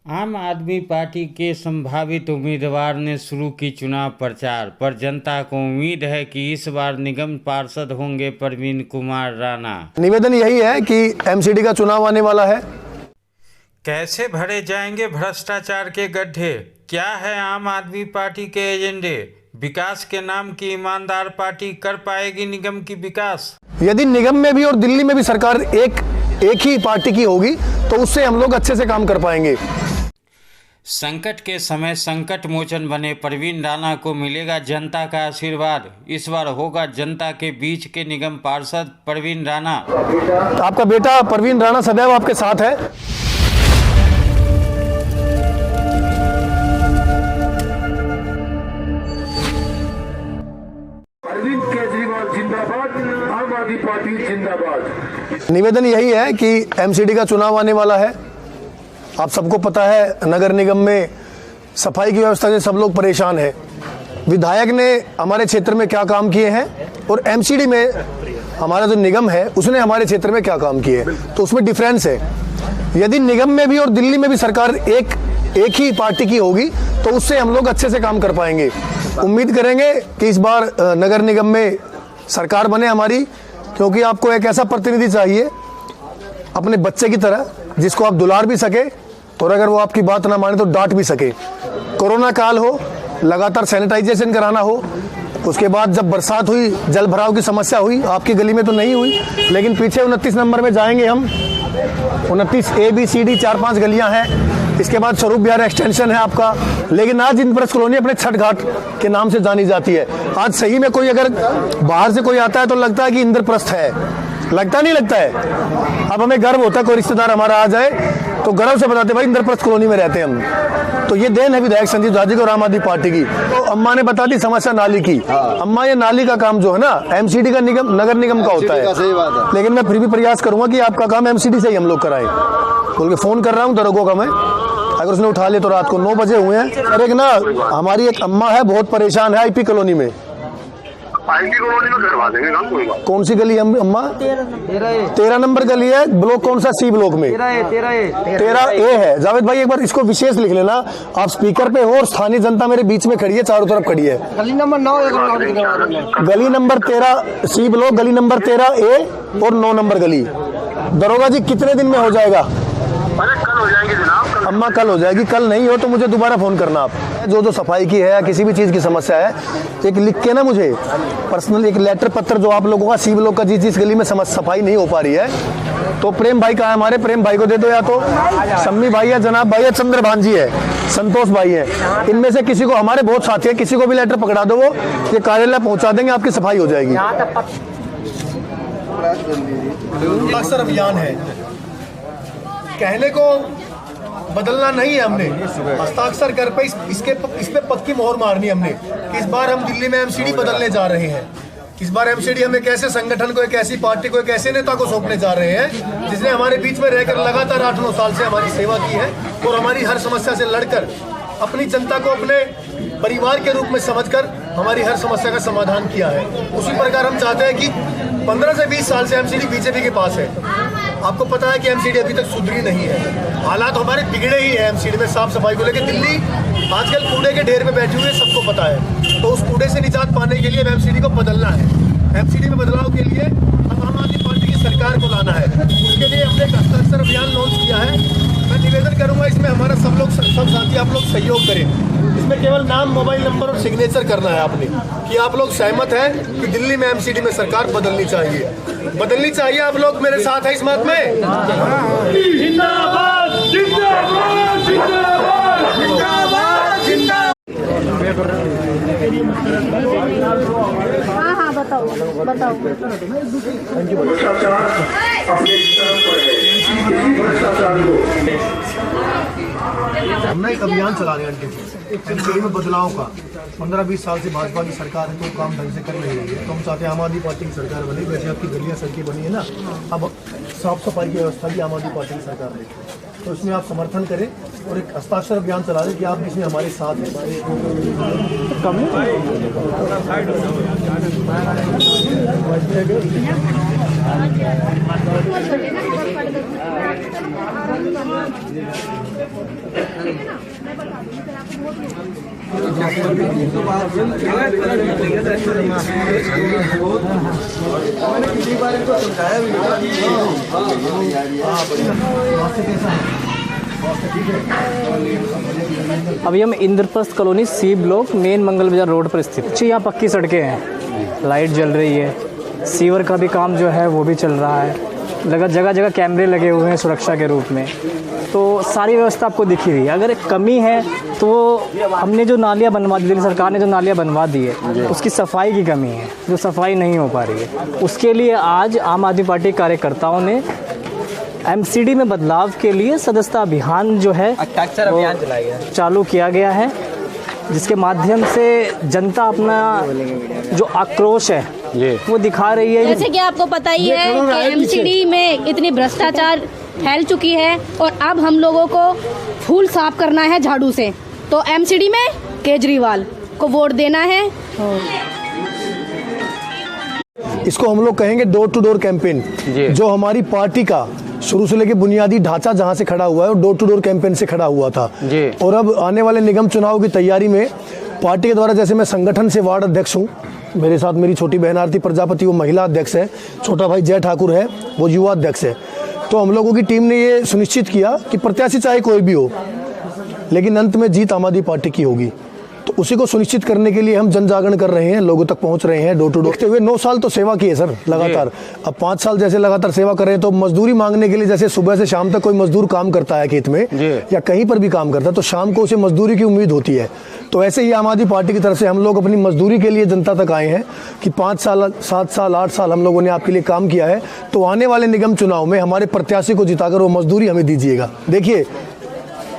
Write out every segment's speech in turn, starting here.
आम आदमी पार्टी के संभावित उम्मीदवार ने शुरू की चुनाव प्रचार पर जनता को उम्मीद है कि इस बार निगम पार्षद होंगे प्रवीण कुमार राणा। निवेदन यही है कि एमसीडी का चुनाव आने वाला है। कैसे भरे जाएंगे भ्रष्टाचार के गड्ढे, क्या है आम आदमी पार्टी के एजेंडे, विकास के नाम की ईमानदार पार्टी कर पाएगी निगम की विकास। यदि निगम में भी और दिल्ली में भी सरकार एक ही पार्टी की होगी तो उससे हम लोग अच्छे से काम कर पाएंगे। संकट के समय संकट मोचन बने प्रवीण राणा को मिलेगा जनता का आशीर्वाद। इस बार होगा जनता के बीच के निगम पार्षद प्रवीण राणा। आपका बेटा प्रवीण राणा सदैव आपके साथ है। अरविंद केजरीवाल जिंदाबाद, आम आदमी पार्टी जिंदाबाद। निवेदन यही है कि एमसीडी का चुनाव आने वाला है। आप सबको पता है नगर निगम में सफाई की व्यवस्था से सब लोग परेशान हैं। विधायक ने हमारे क्षेत्र में क्या काम किए हैं और एमसीडी में हमारा जो निगम है उसने हमारे क्षेत्र में क्या काम किए, तो उसमें डिफरेंस है। यदि निगम में भी और दिल्ली में भी सरकार एक ही पार्टी की होगी तो उससे हम लोग अच्छे से काम कर पाएंगे। उम्मीद करेंगे कि इस बार नगर निगम में सरकार बने हमारी, क्योंकि आपको एक ऐसा प्रतिनिधि चाहिए अपने बच्चे की तरह जिसको आप दुलार भी सके और अगर वो आपकी बात ना माने तो डांट भी सके। कोरोना काल हो, लगातार सैनिटाइजेशन कराना हो, उसके बाद जब बरसात हुई, जल भराव की समस्या हुई, आपकी गली में तो नहीं हुई, लेकिन पीछे 29 नंबर में जाएंगे हम। 29 ABCD 4-5 गलियां हैं। इसके बाद स्वरूप विहार एक्सटेंशन है आपका। लेकिन आज इंद्रप्रस्थ कॉलोनी अपने छठ घाट के नाम से जानी जाती है। आज सही में कोई अगर बाहर से कोई आता है तो लगता है कि इंद्रप्रस्थ है, लगता नहीं लगता है। अब हमें गर्व होता है कोई रिश्तेदार हमारा आ जाए तो गर्व से बताते भाई इंद्रप्रस्थ कॉलोनी में रहते हैं हम। तो ये देन है विधायक संजीव झा जी को और आम आदमी पार्टी की। तो अम्मा ने बता दी समस्या नाली की। अम्मा ये नाली का काम जो है ना एमसीडी का निगम नगर निगम का होता है, लेकिन मैं फिर भी प्रयास करूंगा कि आपका काम एमसीडी से ही हम लोग कराएं। बोल के फोन कर रहा हूँ दरोगों का मैं, अगर उसने उठा लिया तो रात को 9 बजे हुए हैं। और एक ना हमारी एक अम्मा है बहुत परेशान है आईपी कॉलोनी में। आईटी कॉलोनी में करवा देंगे काम, कोई बात। कौन सी गली है अम्मा? 13 नंबर गली है। ब्लॉक कौन सा? सी ब्लॉक में 13A है। जावेद भाई एक बार इसको विशेष लिख लेना, आप स्पीकर पे हो और स्थानीय जनता मेरे बीच में खड़ी है, चारों तरफ खड़ी है। गली नंबर 9 गली नंबर 13 सी ब्लॉक, गली नंबर 13A और 9 नंबर गली। दरोगा जी कितने दिन में हो जाएगा? अरे कल हो जाएंगे जनाब। अम्मा कल हो जाएगी। कल नहीं हो तो मुझे दोबारा फोन करना आप। जो सफाई की है या किसी भी चीज की समस्या है एक लिख के ना मुझे पर्सनल एक लेटर पत्र, जो आप लोगों का सी ब्लॉक का जिस गली में सफाई नहीं हो पा रही है, तो प्रेम भाई कहा है हमारे, प्रेम भाई को दे दो, या तो सम्मी भाई है, जनाब भाई है, चंद्रभान जी है, संतोष भाई है, इनमें से किसी को, हमारे बहुत साथी है, किसी को भी लेटर पकड़ा दो, वो ये कार्यालय पहुंचा देंगे, आपकी सफाई हो जाएगी। अक्सर अभियान है, कहने को बदलना नहीं है हमने, हस्ताक्षर कर पे इस पे पक्की मोहर मारनी हमने कि इस बार हम दिल्ली में एमसीडी बदलने जा रहे हैं। इस बार एमसीडी हम एक ऐसे संगठन को, एक ऐसी पार्टी को, एक ऐसे नेता को सौंपने जा रहे हैं जिसने हमारे बीच में रहकर लगातार 8-9 साल से हमारी सेवा की है और हमारी हर समस्या से लड़कर अपनी जनता को अपने परिवार के रूप में समझकर हमारी हर समस्या का समाधान किया है। उसी प्रकार हम चाहते हैं कि 15 से 20 साल से एमसीडी बीजेपी के पास है। आपको पता है कि एमसीडी अभी तक सुधरी नहीं है, हालात हमारे बिगड़े ही है एमसीडी में साफ सफाई को लेकर। दिल्ली आजकल कूड़े के ढेर पे बैठी हुई है, सबको पता है। तो उस कूड़े से निजात पाने के लिए एमसीडी को बदलना है। एमसीडी में बदलाव के लिए आम आदमी पार्टी की सरकार को लाना है। उसके लिए हमने एक हस्ताक्षर अभियान लॉन्च किया है। मैं निवेदन करूंगा इसमें हमारा सब साथी आप लोग सहयोग करें। इसमें केवल नाम, मोबाइल नंबर और सिग्नेचर करना है आपने कि आप लोग सहमत हैं कि दिल्ली में एमसीडी में सरकार बदलनी चाहिए। आप लोग मेरे साथ हैं इस बात में? जिंदाबाद जिंदाबाद जिंदाबाद जिंदाबाद जिंदाबाद। हाँ बताओ। हमने एक अभियान चला रहे हैं एमसीडी में बदलाव का। 15-20 साल से भाजपा की सरकार है तो काम ढंग से कर नहीं रही है, तो हम चाहते हैं आम आदमी पार्टी की सरकार बने। वैसे आपकी गलियां सड़कें बनी है ना, अब साफ सफाई की व्यवस्था भी आम आदमी पार्टी की सरकार ने, तो इसमें आप समर्थन करें और एक हस्ताक्षर अभियान चला दें कि आप इसमें हमारे साथ हैं। अभी हम Indraprastha colony C block main Mangal Bazaar road पर स्थित। जी, यहाँ पक्की सड़कें हैं, लाइट जल रही है, सीवर का भी काम जो है वो भी चल रहा है, जगह जगह कैमरे लगे हुए हैं सुरक्षा के रूप में, तो सारी व्यवस्था आपको दिखी हुई है। अगर एक कमी है तो हमने जो नालियाँ बनवा दी, दिल्ली सरकार ने जो नालियाँ बनवा दी है उसकी सफाई की कमी है, जो सफाई नहीं हो पा रही है। उसके लिए आज आम आदमी पार्टी कार्यकर्ताओं ने एमसीडी में बदलाव के लिए सदस्यता अभियान जो है अभियान चलाया गया, चालू किया गया है, जिसके माध्यम से जनता अपना जो आक्रोश है वो दिखा रही है। जैसे कि आपको पता ही है कि एमसीडी में इतनी भ्रष्टाचार फैल चुकी है और अब हम लोगों को फूल साफ करना है झाड़ू से, तो एमसीडी में केजरीवाल को वोट देना है। इसको हम लोग कहेंगे डोर टू डोर कैंपेन, जो हमारी पार्टी का शुरू से लेके बुनियादी ढांचा जहां से खड़ा हुआ है और डोर टू डोर कैंपेन से खड़ा हुआ था। और अब आने वाले निगम चुनाव की तैयारी में पार्टी के द्वारा, जैसे मैं संगठन से वार्ड अध्यक्ष हूँ, मेरे साथ मेरी छोटी बहन आरती प्रजापति वो महिला अध्यक्ष है, छोटा भाई जय ठाकुर है वो युवा अध्यक्ष है, तो हम लोगों की टीम ने ये सुनिश्चित किया कि प्रत्याशी चाहे कोई भी हो लेकिन अंत में जीत आम आदमी पार्टी की होगी। तो उसी को सुनिश्चित करने के लिए हम जन जागरण कर रहे हैं, लोगों तक पहुंच रहे हैं डोर टू डोर। देखते हुए 9 साल तो सेवा की है सर लगातार, अब 5 साल जैसे लगातार सेवा कर रहे हैं, तो मजदूरी मांगने के लिए जैसे सुबह से शाम तक कोई मजदूर काम करता है खेत में या कहीं पर भी काम करता है तो शाम को उसे मजदूरी की उम्मीद होती है। तो ऐसे ही आम आदमी पार्टी की तरफ से हम लोग अपनी मजदूरी के लिए जनता तक आए हैं कि 5 साल 7 साल 8 साल हम लोगों ने आपके लिए काम किया है, तो आने वाले निगम चुनाव में हमारे प्रत्याशी को जिताकर वो मजदूरी हमें दीजिएगा। देखिए,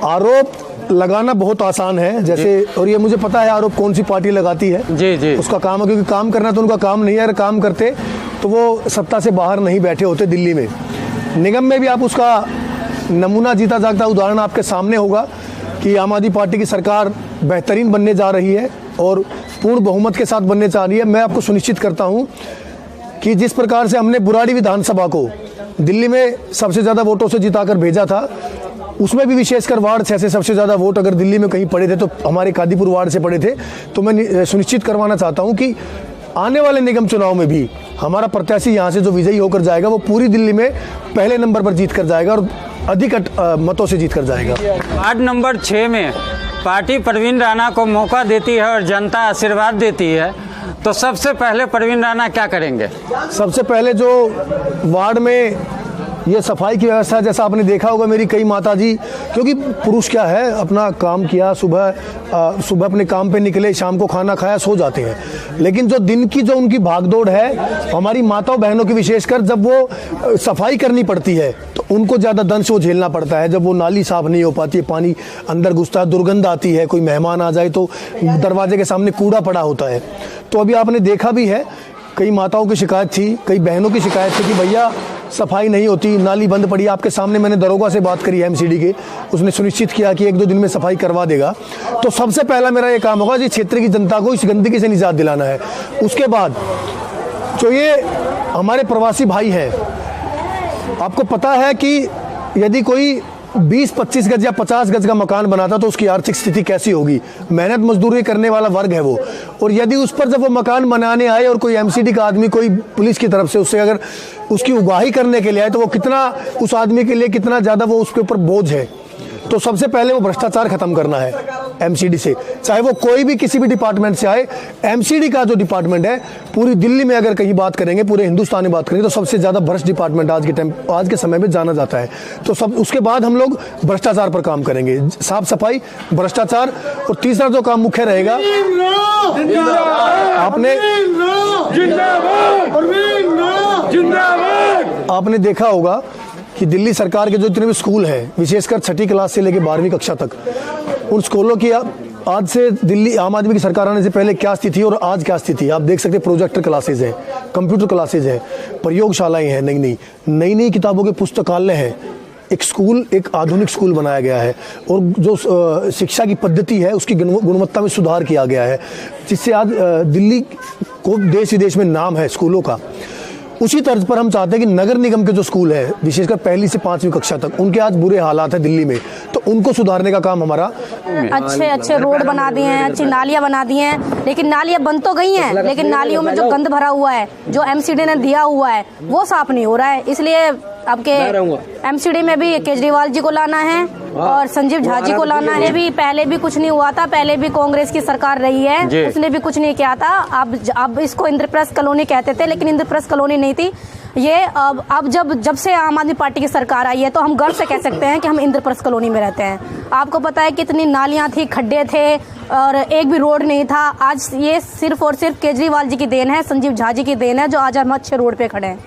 आरोप लगाना बहुत आसान है जैसे, और ये मुझे पता है आरोप कौन सी पार्टी लगाती है, जी उसका काम है, क्योंकि काम करना तो उनका काम नहीं है। अगर काम करते तो वो सत्ता से बाहर नहीं बैठे होते दिल्ली में। निगम में भी आप उसका नमूना जीता जागता उदाहरण आपके सामने होगा कि आम आदमी पार्टी की सरकार बेहतरीन बनने जा रही है और पूर्ण बहुमत के साथ बनने जा रही है। मैं आपको सुनिश्चित करता हूँ कि जिस प्रकार से हमने बुराड़ी विधानसभा को दिल्ली में सबसे ज़्यादा वोटों से जिताकर भेजा था, उसमें भी विशेषकर वार्ड 6 से सबसे ज़्यादा वोट अगर दिल्ली में कहीं पड़े थे तो हमारे कादीपुर वार्ड से पड़े थे। तो मैं सुनिश्चित करवाना चाहता हूं कि आने वाले निगम चुनाव में भी हमारा प्रत्याशी यहां से जो विजयी होकर जाएगा वो पूरी दिल्ली में पहले नंबर पर जीत कर जाएगा और अधिक मतों से जीत कर जाएगा। वार्ड नंबर 6 में पार्टी प्रवीण राणा को मौका देती है और जनता आशीर्वाद देती है, तो सबसे पहले प्रवीण राणा क्या करेंगे? सबसे पहले जो वार्ड में ये सफाई की व्यवस्था, जैसा आपने देखा होगा मेरी कई माताजी, क्योंकि पुरुष क्या है अपना काम किया, सुबह अपने काम पे निकले, शाम को खाना खाया, सो जाते हैं, लेकिन जो दिन की जो उनकी भागदौड़ है हमारी माताओं बहनों की, विशेषकर जब वो सफाई करनी पड़ती है तो उनको ज़्यादा दंश वो झेलना पड़ता है। जब वो नाली साफ नहीं हो पाती है, पानी अंदर घुसता है, दुर्गंध आती है, कोई मेहमान आ जाए तो दरवाजे के सामने कूड़ा पड़ा होता है। तो अभी आपने देखा भी है कई माताओं की शिकायत थी, कई बहनों की शिकायत थी कि भैया सफाई नहीं होती, नाली बंद पड़ी। आपके सामने मैंने दरोगा से बात करी एमसीडी के, उसने सुनिश्चित किया कि 1-2 दिन में सफाई करवा देगा। तो सबसे पहला मेरा ये काम होगा जी क्षेत्र की जनता को इस गंदगी से निजात दिलाना है। उसके बाद जो ये हमारे प्रवासी भाई हैं, आपको पता है कि यदि कोई 20-25 गज या 50 गज का मकान बनाता तो उसकी आर्थिक स्थिति कैसी होगी। मेहनत मजदूरी करने वाला वर्ग है वो, और यदि उस पर जब वो मकान बनाने आए और कोई एमसीडी का आदमी कोई पुलिस की तरफ से उससे अगर उसकी उगाही करने के लिए आए तो वो कितना उस आदमी के लिए कितना ज़्यादा वो उसके ऊपर बोझ है। तो सबसे पहले वो भ्रष्टाचार खत्म करना है एमसीडी से, चाहे वो कोई भी किसी भी डिपार्टमेंट से आए। एमसीडी का जो डिपार्टमेंट है पूरी दिल्ली में अगर कहीं बात करेंगे, पूरे हिंदुस्तान में बात करेंगे तो सबसे ज़्यादा भ्रष्ट डिपार्टमेंट आज के समय में जाना जाता है। तो सब उसके बाद हम लोग भ्रष्टाचार पर काम करेंगे, साफ सफाई, भ्रष्टाचार, और तीसरा जो काम मुख्य रहेगा, आपने देखा होगा कि दिल्ली सरकार के जो जितने भी स्कूल हैं, विशेषकर 6ठी क्लास से लेकर 12वीं कक्षा तक, उन स्कूलों की आज से दिल्ली आम आदमी की सरकार आने से पहले क्या स्थिति और आज क्या स्थिति आप देख सकते हैं। प्रोजेक्टर क्लासेज हैं, कंप्यूटर क्लासेज हैं, प्रयोगशालाएं हैं, नई किताबों के पुस्तकालय हैं। एक स्कूल, एक आधुनिक स्कूल बनाया गया है और जो शिक्षा की पद्धति है उसकी गुणवत्ता में सुधार किया गया है, जिससे आज दिल्ली को देश विदेश में नाम है स्कूलों का। उसी तर्ज पर हम चाहते हैं कि नगर निगम के जो स्कूल है, विशेषकर 1ली से 5वीं कक्षा तक, उनके आज बुरे हालात है दिल्ली में, तो उनको सुधारने का काम हमारा। अच्छे रोड बना दिए हैं, अच्छी नालियां बना दी हैं, लेकिन नालियां बन तो गई हैं, लेकिन नालियों में जो गंद भरा हुआ है, जो एमसीडी ने दिया हुआ है, वो साफ नहीं हो रहा है। इसलिए आपके एमसीडी में भी केजरीवाल जी को लाना है और संजीव झा जी को लाना है। भी पहले भी कुछ नहीं हुआ था, पहले भी कांग्रेस की सरकार रही है, उसने भी कुछ नहीं किया था। अब इसको इंद्रप्रस्थ कॉलोनी कहते थे, लेकिन इंद्रप्रस्थ कॉलोनी नहीं थी ये। अब जब से आम आदमी पार्टी की सरकार आई है, तो हम गर्व से कह सकते हैं कि हम इंद्रप्रस्थ कॉलोनी में रहते हैं। आपको पता है कितनी नालियां थी, खड्डे थे और एक भी रोड नहीं था। आज ये सिर्फ और सिर्फ केजरीवाल जी की देन है, संजीव झा जी की देन है, जो आज हम अच्छे रोड पे खड़े हैं।